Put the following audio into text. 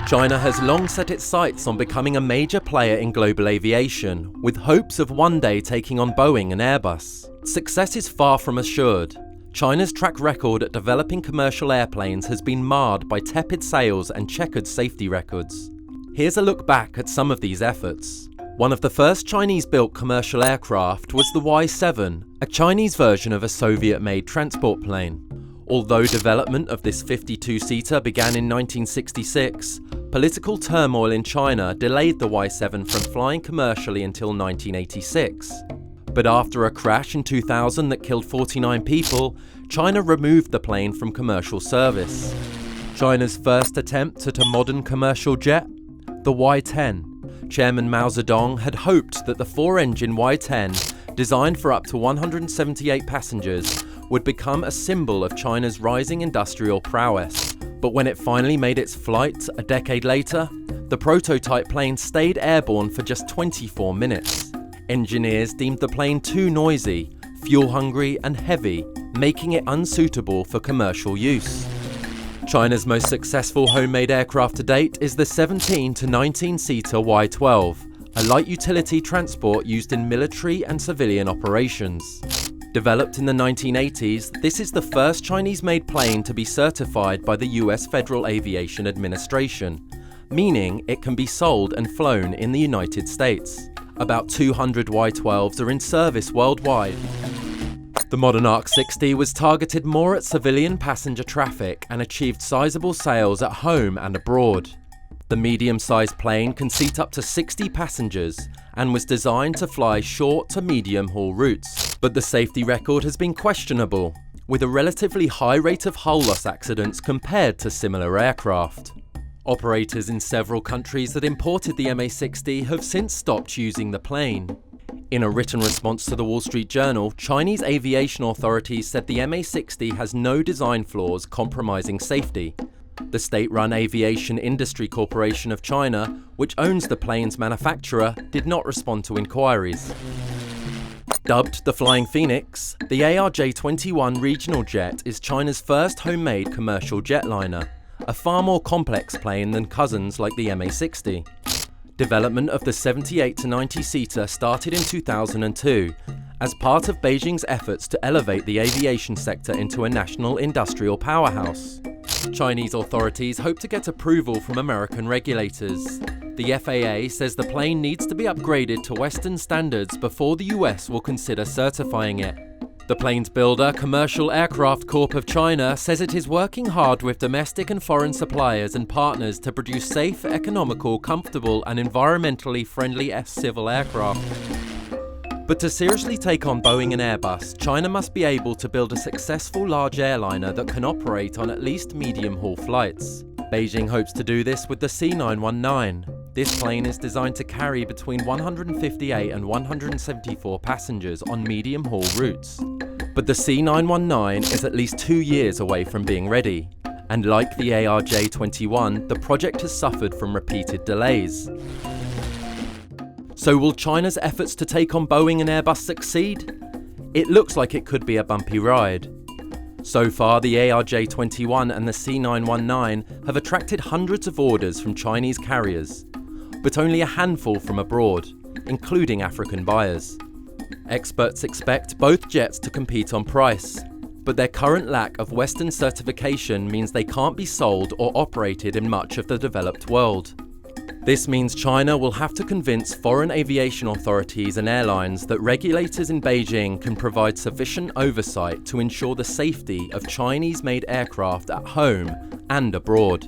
China has long set its sights on becoming a major player in global aviation, with hopes of one day taking on Boeing and Airbus. Success is far from assured. China's track record at developing commercial airplanes has been marred by tepid sales and checkered safety records. Here's a look back at some of these efforts. One of the first Chinese-built commercial aircraft was the Y-7, a Chinese version of a Soviet-made transport plane. Although development of this 52-seater began in 1966, political turmoil in China delayed the Y-7 from flying commercially until 1986. But after a crash in 2000 that killed 49 people, China removed the plane from commercial service. China's first attempt at a modern commercial jet? The Y-10. Chairman Mao Zedong had hoped that the four-engine Y-10, designed for up to 178 passengers, would become a symbol of China's rising industrial prowess. But when it finally made its flight a decade later, the prototype plane stayed airborne for just 24 minutes. Engineers deemed the plane too noisy, fuel-hungry and heavy, making it unsuitable for commercial use. China's most successful homemade aircraft to date is the 17 to 19-seater Y-12, a light utility transport used in military and civilian operations. Developed in the 1980s, this is the first Chinese-made plane to be certified by the US Federal Aviation Administration, meaning it can be sold and flown in the United States. About 200 Y-12s are in service worldwide. The modern ARC-60 was targeted more at civilian passenger traffic and achieved sizable sales at home and abroad. The medium-sized plane can seat up to 60 passengers and was designed to fly short to medium-haul routes. But the safety record has been questionable, with a relatively high rate of hull loss accidents compared to similar aircraft. Operators in several countries that imported the MA-60 have since stopped using the plane. In a written response to the Wall Street Journal, Chinese aviation authorities said the MA-60 has no design flaws compromising safety. The state-run Aviation Industry Corporation of China, which owns the plane's manufacturer, did not respond to inquiries. Dubbed the Flying Phoenix, the ARJ-21 regional jet is China's first homemade commercial jetliner, a far more complex plane than cousins like the MA-60. Development of the 78 to 90-seater started in 2002 as part of Beijing's efforts to elevate the aviation sector into a national industrial powerhouse. Chinese authorities hope to get approval from American regulators. The FAA says the plane needs to be upgraded to Western standards before the US will consider certifying it. The plane's builder, Commercial Aircraft Corp of China, says it is working hard with domestic and foreign suppliers and partners to produce safe, economical, comfortable and environmentally friendly civil aircraft. But to seriously take on Boeing and Airbus, China must be able to build a successful large airliner that can operate on at least medium-haul flights. Beijing hopes to do this with the C919. This plane is designed to carry between 158 and 174 passengers on medium-haul routes. But the C919 is at least 2 years away from being ready. And like the ARJ-21, the project has suffered from repeated delays. So will China's efforts to take on Boeing and Airbus succeed? It looks like it could be a bumpy ride. So far, the ARJ-21 and the C919 have attracted hundreds of orders from Chinese carriers, but only a handful from abroad, including African buyers. Experts expect both jets to compete on price, but their current lack of Western certification means they can't be sold or operated in much of the developed world. This means China will have to convince foreign aviation authorities and airlines that regulators in Beijing can provide sufficient oversight to ensure the safety of Chinese-made aircraft at home and abroad.